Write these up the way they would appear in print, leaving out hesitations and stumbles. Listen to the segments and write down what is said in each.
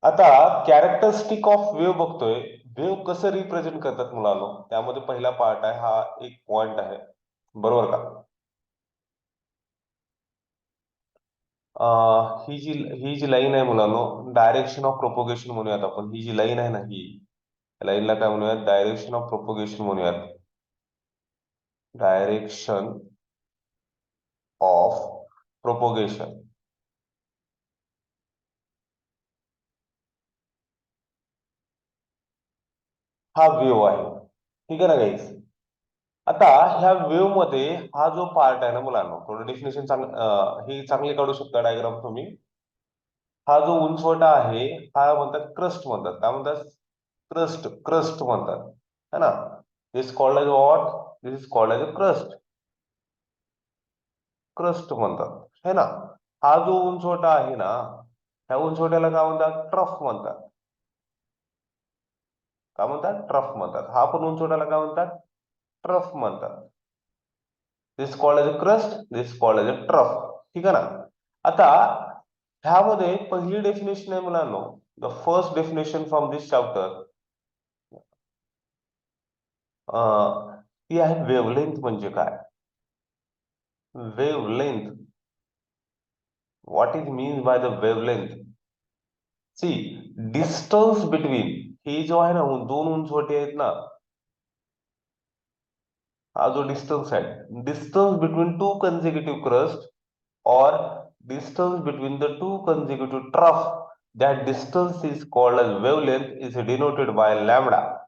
आता characteristic of wave बघतोय. Wave कसं रिप्रेझेंट करतात मुलांनो, त्यामध्ये पहिला पार्ट आहे, हा एक पॉइंट आहे, बरोबर का? ही जी लाईन आहे मुलांनो, डायरेक्शन ऑफ प्रोपोगेशन म्हणूयात आपण. ही जी लाईन आहे ना, ही लाईनला काय म्हणूयात? डायरेक्शन ऑफ प्रोपोगेशन म्हणूयात. Direction of propagation. हा वेव्ह आहे, ठीक आहे ना गाईज? आता ह्या वेव्ह मध्ये हा जो पार्ट आहे ना मुलांनो, थोडं डेफिनेशन हे चांगले काढू शकता डायग्राम तुम्ही. हा जो उंचवटा आहे, हा म्हणतात क्रस्ट म्हणतात. काय म्हणतात? क्रस्ट, क्रस्ट म्हणतात, है ना? This called as what? This is called as a crest. Crest म्हणतात, है ना? हा जो उंचवटा आहे ना, ह्या उंचवट्याला काय म्हणतात? ट्रफ म्हणतात. काय म्हणतात? ट्रफ म्हणतात. हा पण उंचवट्याला काय म्हणतात? ट्रफ म्हणतात. This called as a crest, this called as a trough. ठीक आहे ना? आता ह्यामध्ये पहिली डेफिनेशन आहे मुलांनो, the first definition from this chapter, ती आहे वेवलेंथ म्हणजे काय. Wavelength, what is means by the wavelength? See, distance between, ही जो आहे ना, दोन उंचवटे आहेत ना, हा जो डिस्टन्स आहे, distance between two consecutive crust or distance between the two consecutive trough, that distance is called as wavelength, is denoted by lambda.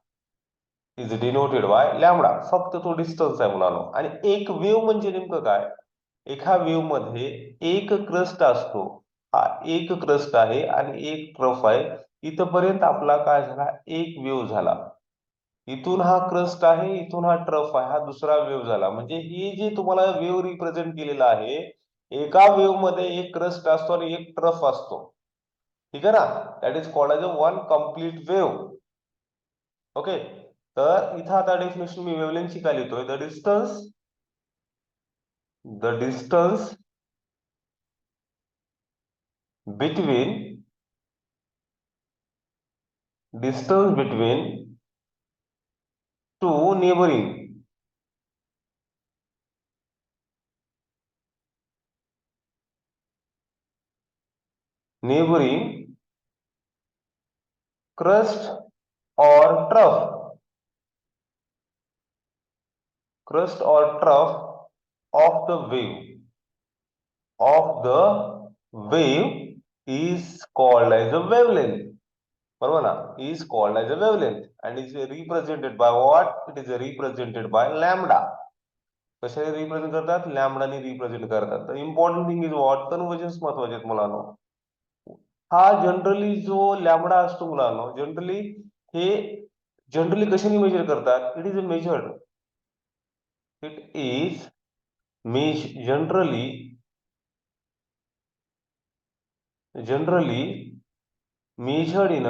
Is denoted by lambda. फक्त तो डिस्टन्स आहे मुलांनो. आणि एक वेव्ह म्हणजे नेमकं काय? एका वेव्ह मध्ये एक क्रस्ट असतो, हा एक क्रस्ट आहे आणि एक ट्रफ आहे. इथपर्यंत आपला काय झाला? एक वेव्ह झाला. इथून हा क्रस्ट आहे, इथून हा ट्रफ आहे, हा दुसरा वेव्ह झाला. म्हणजे ही जी तुम्हाला वेव्ह रिप्रेझेंट केलेला आहे, एका वेव्ह मध्ये एक क्रस्ट असतो आणि एक ट्रफ असतो, ठीक आहे ना? That is called as a one complete wave. Okay, तर इथं आता डेफिनेशन मी वेव्हलेंथची काय लिहितोय? The distance between two neighbouring neighbouring crust or trough, crust or trough of the wave is called as a wavelength. बरोबर ना? Is called as a wavelength and is represented by what? It is represented by lambda. कशाने represent करतात? लॅमडाने represent करतात. तर important thing is what? Convergence महत्वाचे आहेत मुलांनो. हा जनरली जो लॅमडा असतो मुलांनो, हे जनरली कशाने मेजर करतात? It is measured, it is generally measured in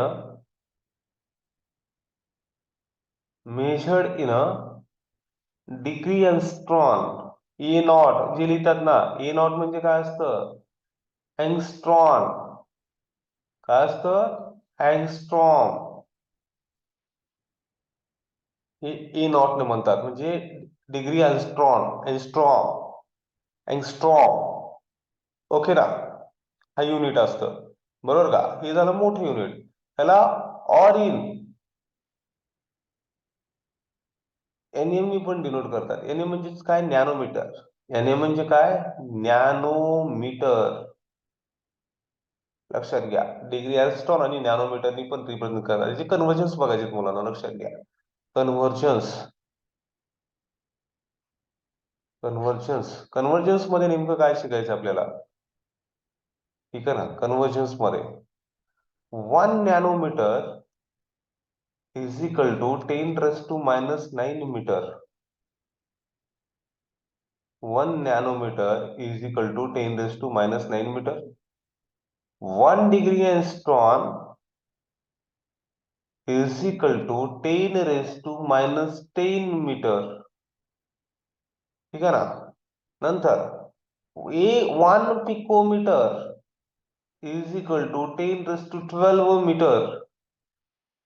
a degree angstrom. A not जे लिहितात ना, ए नॉट म्हणजे काय असतं? एंगस्ट्रॉन. काय असतं? एंगस्ट्रॉम. हे ए नॉट न म्हणतात, म्हणजे डिग्री एंगस्ट्रॉन, एंगस्ट्रॉम. ओके ना? हा युनिट असतं, बरोबर का? हे झालं मोठं युनिट. ह्याला ऑर इन एनएम पण डिनोट करतात. एनएम म्हणजे काय? नॅनोमीटर. एनएम म्हणजे काय? नॅनोमीटर. लक्षात घ्या, डिग्री एंगस्ट्रॉम आणि नॅनोमीटरनी पण रिप्रेझेंट करतात. याचे कन्व्हर्जन्स बघायचे मुलांना, लक्षात घ्या. कन्व्हर्जन्स, कन्व्हर्जन्स मध्ये नेमकं काय शिकायचं आपल्याला? ठीक आहे ना? कन्व्हर्जन्स मध्ये 1 नॅनोमीटर इज इक्वल टू 10⁻⁹मीटर. 1 नॅनोमीटर इज इक्वल टू 10⁻⁹मीटर. 1 degree angstrom is equal to 10⁻⁻10 metre. ठीक आहे ना? नंतर 1 picometre is equal to 10 raised to 12 meter.